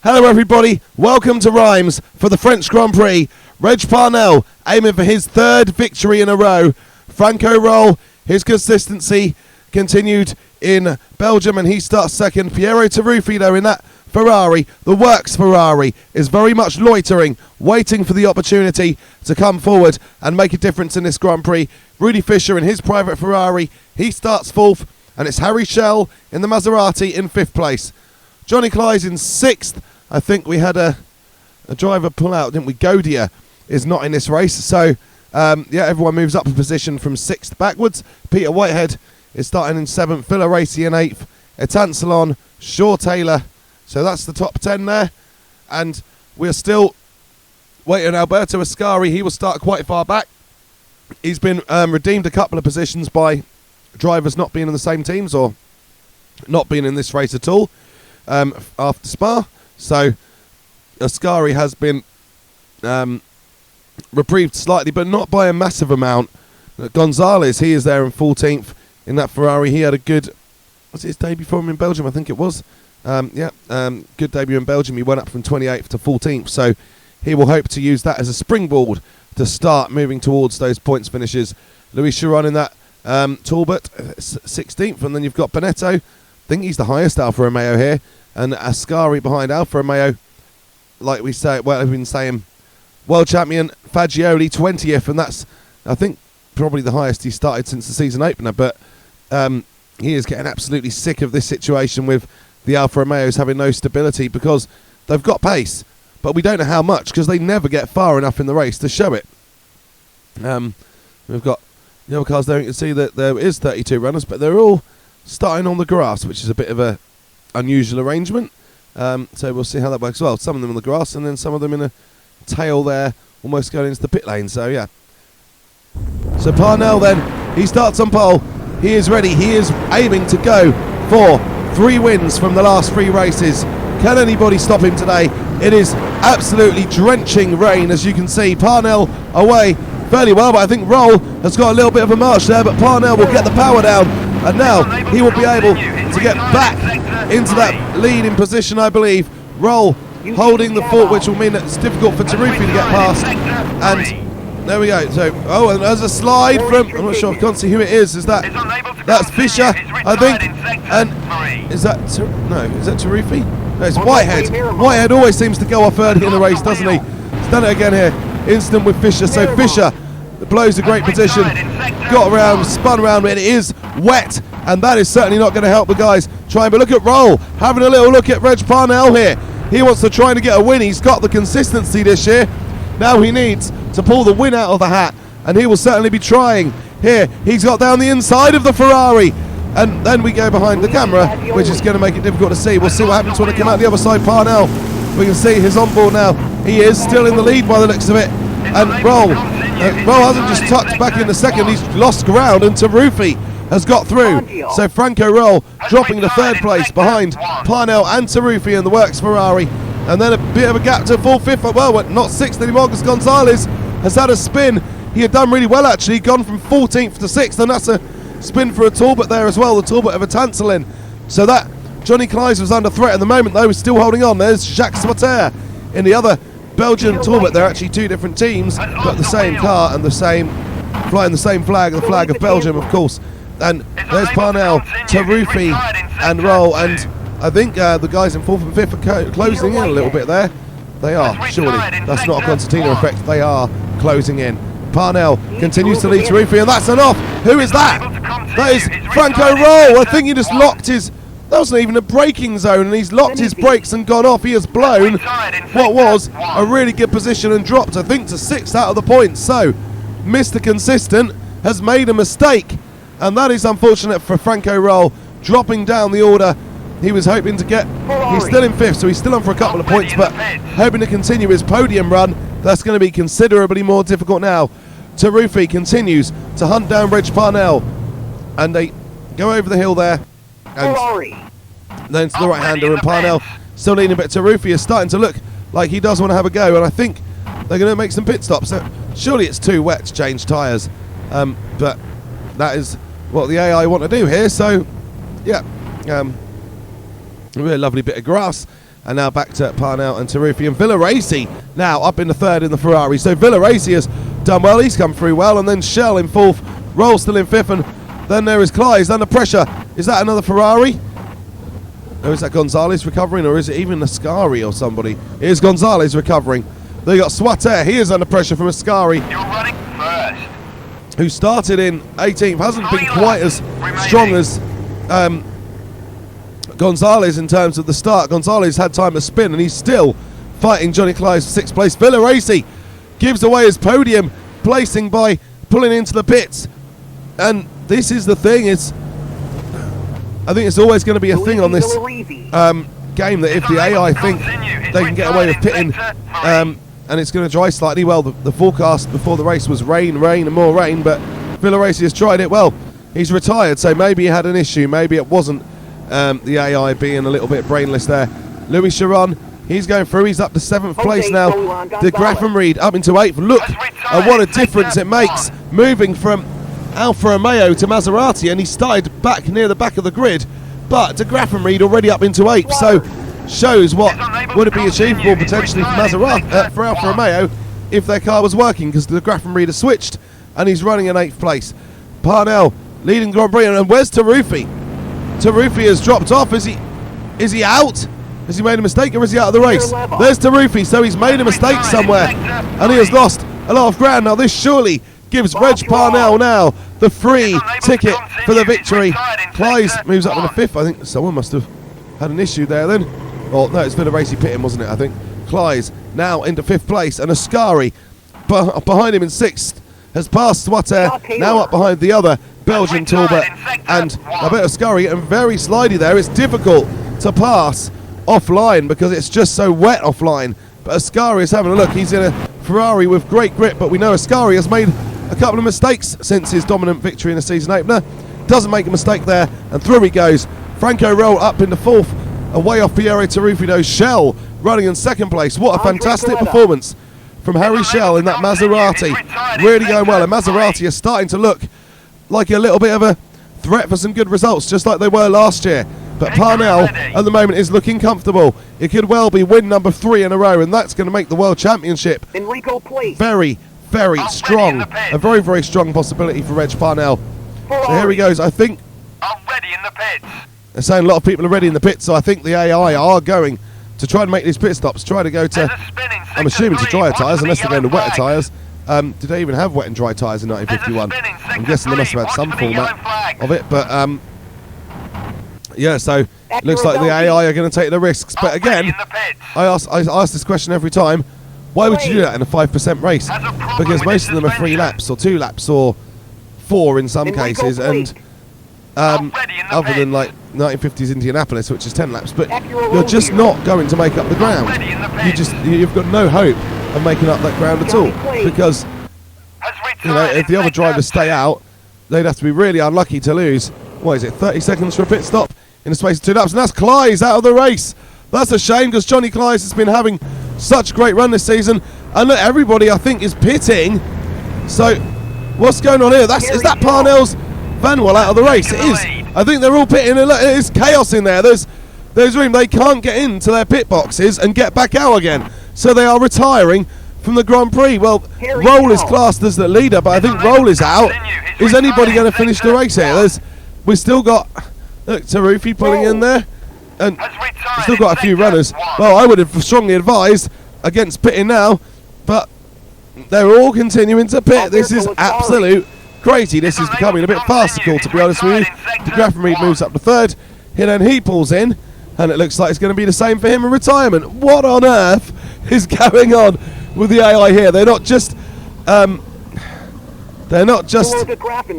Hello everybody, welcome to Rhymes for the French Grand Prix. Reg Parnell aiming for his third victory in a row. Francorol, his consistency continued in Belgium and he starts second. Pierotaruffi though in that Ferrari, the works Ferrari, is very much loitering, waiting for the opportunity to come forward and make a difference in this Grand Prix. Rudy Fischer in his private Ferrari, he starts fourth, and it's Harry Schell in the Maserati in fifth place. Johnny Clyde's in sixth. I think we had a driver pull out, didn't we? Godier is not in this race. So, yeah, everyone moves up a position from sixth backwards. Peter Whitehead is starting in seventh. Phil Racy in eighth. Etan Salon, Shaw Taylor. So that's the top 10 there. And we're still waiting on Alberto Ascari. He will start quite far back. He's been redeemed a couple of positions by drivers not being in the same teams or not being in this race at all after Spa. So Ascari has been reprieved slightly, but not by a massive amount. Gonzalez, he is there in 14th in that Ferrari. He had a good, was it his debut for him in Belgium? I think it was. Good debut in Belgium. He went up from 28th to 14th. So he will hope to use that as a springboard to start moving towards those points finishes. Louischiron in that Talbot, 16th. And then you've got Bonetto. I think he's the highest Alfa Romeo here. And Ascari behind Alfa Romeo, like we say, well, I've been saying, world champion Fagioli 20th, and that's, I think, probably the highest he started since the season opener. But he is getting absolutely sick of this situation with the Alfa Romeos having no stability because they've got pace, but we don't know how much because they never get far enough in the race to show it. We've got the other cars there. You can see that there is 32 runners, but they're all starting on the grass, which is a bit of a unusual arrangement, so we'll see how that works. Well, some of them on the grass and then some of them in a tail there almost going into the pit lane. So yeah, so Parnell then, he starts on pole, he is ready, he is aiming to go for 3 wins from the last 3 races. Can anybody stop him today? It is absolutely drenching rain, as you can see. Parnell away fairly well, but I think Roll has got a little bit of a march there, but Parnell will get the power down, and now he will be able to get back into that leading position, I believe. Roll holding the fort, which will mean that it's difficult for Taruffi to get past. And there we go. So, oh, and there's a slide from, I'm not sure, I can't see who it is. Is that's Fischer, I think. And is that, no, is that Taruffi? No, it's Whitehead. Whitehead always seems to go off early in the race, doesn't he? He's done it again here. Instant with Fischer. So Fischer blows a great position, got around, spun around, but it is wet, and that is certainly not going to help the guys trying. But look at Roll having a little look at Reg Parnell here. He wants to try to get a win. He's got the consistency this year. Now he needs to pull the win out of the hat, and he will certainly be trying here. He's got down the inside of the Ferrari, and then we go behind the camera, which is going to make it difficult to see. We'll see what happens when they come out the other side. Parnell, we can see he's on board now. He is still in the lead by the looks of it, and Roll hasn't just tucked back in the second, he's lost ground, and Taruffi has got through. So Francorol dropping to third place behind Parnell and Taruffi in the works Ferrari, and then a bit of a gap to full fifth, well, not sixth anymore because Gonzalez has had a spin. He had done really well actually, gone from 14th to 6th, and that's a spin for a Talbot there as well, the Talbot of a Tantalin. So that, Johnny Clyde was under threat at the moment though, he's still holding on. There's Jacques Sauter in the other Belgian Talbot. They're actually 2 different teams, but the same car and the same, flying the same flag, the flag of Belgium, of course. And there's Parnell, Taruffi, and Roll, and I think the guys in 4th and 5th are closing in a little bit there. They are, surely. That's not a concertina effect. They are closing in. Parnell continues to lead Taruffi, and that's enough. Who is that? That is Francorol. I think he just locked his, that wasn't even a braking zone, and he's locked his brakes and gone off. He has blown what was a really good position and dropped, I think, to 6th out of the points. So, Mr. Consistent has made a mistake, and that is unfortunate for Francorol, dropping down the order. He was hoping to get, he's still in 5th, so he's still on for a couple of points, but hoping to continue his podium run. That's going to be considerably more difficult now. Taruffi continues to hunt down Reg Parnell, and they go over the hill there, and then to the right-hander, and Parnell still leading a bit. Taruffi is starting to look like he does want to have a go, and I think they're going to make some pit stops. So surely it's too wet to change tyres, but that is what the AI want to do here. So yeah, a really lovely bit of grass And now back to Parnell and Taruffi. And Villaraci now up in the third in the Ferrari. So Villaraci has done well. He's come through well. And then Shell in fourth. Roll still in fifth. And then there is Clyde under pressure. Is that another Ferrari? Or is that Gonzalez recovering? Or is it even Ascari or somebody? It is Gonzalez recovering. They got Swatter. He is under pressure from Ascari. You're running first. Who started in 18th. Hasn't been quite as strong as Gonzalez in terms of the start. Gonzalez had time to spin and he's still fighting Johnny Clyde for 6th place. Villaraci gives away his podium placing by pulling into the pits. And this is the thing, I think it's always going to be a thing on this game that if the AI think they can get away with pitting and it's going to dry slightly, well, the forecast before the race was rain and more rain, but Villaraci has tried it well. He's retired, so maybe he had an issue, maybe it wasn't the AI being a little bit brainless there. Louischiron, he's going through, he's up to 7th place now. De Graffenried up into 8th. Look at what a difference it makes moving from Alfa Romeo to Maserati, and he started back near the back of the grid, but De Graffenried already up into 8th, so shows what would it be achievable potentially for Maserati, for Alfa Romeo if their car was working, because De Graffenried has switched and he's running in 8th place. Parnell leading Grand Prix, and where's Taruffi? Taruffi has dropped off. Is he out? Has he made a mistake, or is he out of the race? There's Taruffi, so he's made a mistake somewhere and he has lost a lot of ground. Now this surely gives Reg Parnell now the free ticket for the victory. Clyde moves up in the 5th. I think someone must have had an issue there then. Oh no, it's Villaraci pitting, wasn't it? I think Clyde now into 5th place, and Ascari behind him in 6th has passed Swatter, now up behind the other Belgian Talbot and Albertoascari, and very slidey there. It's difficult to pass offline because it's just so wet offline, but Ascari is having a look. He's in a Ferrari with great grip, but we know Ascari has made a couple of mistakes since his dominant victory in the season opener. Doesn't make a mistake there, and through he goes. Francorol up into 4th, away off pierotaruffi though. Shell running in 2nd place. What a fantastic performance from Harry Shell in that Maserati. Really going well, and Maserati is starting to look like a little bit of a threat for some good results, just like they were last year. But Parnell at the moment is looking comfortable. It could well be win number 3 in a row, and that's going to make the World Championship very, very strong. A very, very strong possibility for Reg Parnell. So here he goes. I think I'm ready in the pits. they're saying a lot of people are ready in the pits, so I think the AI are going to try and make these pit stops, try to go to, I'm assuming, to drier tyres, unless they're going to wetter tyres. Did they even have wet and dry tyres in 1951? I'm guessing they must have had some format of it, but yeah, so it looks like the AI are going to take the risks. But again, I ask this question every time, why would you do that in a 5% race? Because most of them are 3 laps or 2 laps or 4 in some cases, and other than like 1950s Indianapolis, which is 10 laps, but you're just not going to make up the ground. You've got no hope of making up that ground at all, because you know, if the other drivers stay out, they'd have to be really unlucky to lose, what is it, 30 seconds for a pit stop in the space of 2 laps, and that's Clyde out of the race. That's a shame, because Johnny Clyde has been having such a great run this season, and look, everybody I think is pitting. So what's going on here? Is that Parnell's Vanwell out of the race? It is. I think they're all pitting. There's chaos in there. There's room. They can't get into their pit boxes and get back out again, so they are retiring from the Grand Prix. Well, Roll is classed as the leader, but I think Roll is out. Is anybody going to finish the race here? We've still got Taruffi pulling in there, and we've still got a few runners. Well, I would have strongly advised against pitting now, but they're all continuing to pit. This is absolute crazy. This is becoming a bit farcical, to be honest with you. De Graffenried moves up to 3rd, and then he pulls in, and it looks like it's going to be the same for him in retirement. What on earth is going on with the AI here? They're not just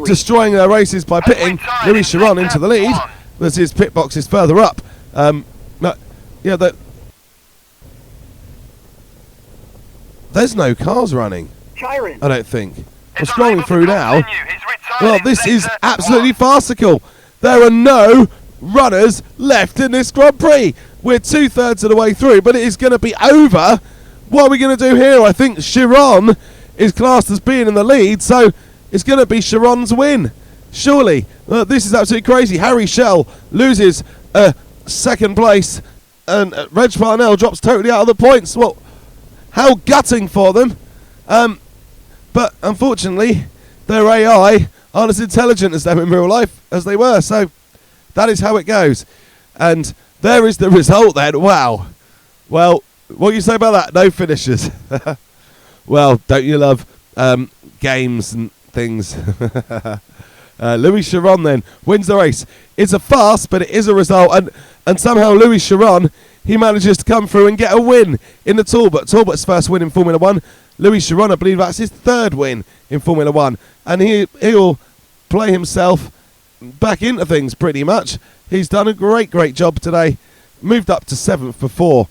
destroying their races by pitting Louischiron into the lead, as his pit box is further up. There's no cars running, I don't think. I'm scrolling through now. Well, this is absolutely farcical. There are no runners left in this Grand Prix. We're 2/3 of the way through, but it is going to be over. What are we going to do here? I think Chiron is classed as being in the lead, so it's going to be Chiron's win. Surely. This is absolutely crazy. Harry Shell loses 2nd place. And Reg Parnell drops totally out of the points. Well, how gutting for them. But unfortunately, their AI aren't as intelligent as them in real life as they were. So that is how it goes. And there is the result then. Wow. Well, what do you say about that? No finishes. Well, don't you love games and things? Louischiron then wins the race. It's a farce, but it is a result. And somehow Louischiron, he manages to come through and get a win in the Talbot. Talbot's first win in Formula 1. Louischiron, I believe that's his third win in Formula 1. And he'll play himself back into things pretty much. He's done a great job today. Moved up to 7th before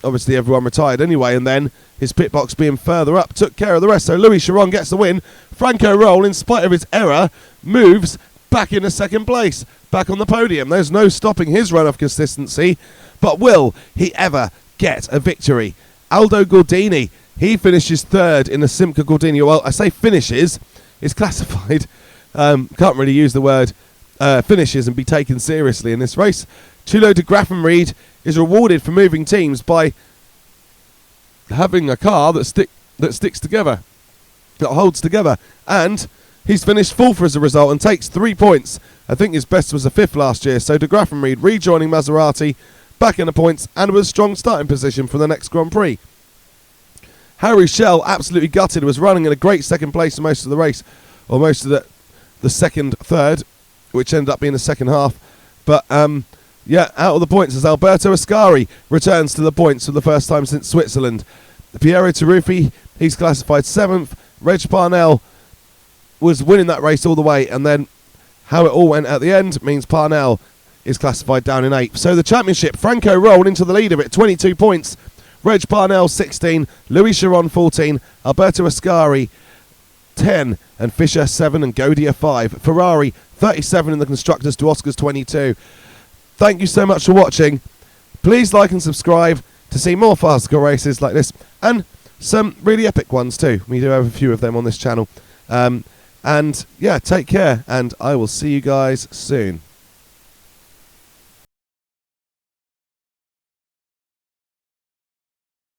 obviously everyone retired anyway, and then his pit box being further up took care of the rest. So Louischiron gets the win. francorol, in spite of his error, moves back into second place, back on the podium. There's no stopping his run of consistency, but will he ever get a victory? Aldo Gordini, he finishes third in the Simca Gordini. Well, I say finishes, it's classified. Can't really use the word finishes and be taken seriously in this race. Chulo de Graffenried is rewarded for moving teams by having a car that sticks together, that holds together, and he's finished fourth as a result and takes 3 points. I think his best was a fifth last year. So de Graffenried rejoining Maserati, back in the points, and with a strong starting position for the next Grand Prix. Harry Schell, absolutely gutted, was running in a great second place for most of the race, or most of the second third, which ended up being the second half. But yeah, out of the points as Alberto Ascari returns to the points for the first time since Switzerland. pierotaruffi, he's classified 7th. Reg Parnell was winning that race all the way, and then how it all went at the end means Parnell is classified down in 8th. So the championship, francorol into the lead of it, 22 points. Reg Parnell 16, Louischiron 14, Alberto Ascari 10, and Fisher 7, and Godia 5. Ferrari 37 in the constructors to Oscar's 22. Thank you so much for watching. Please like and subscribe to see more fast car races like this, and some really epic ones too. We do have a few of them on this channel. And yeah, take care, and I will see you guys soon.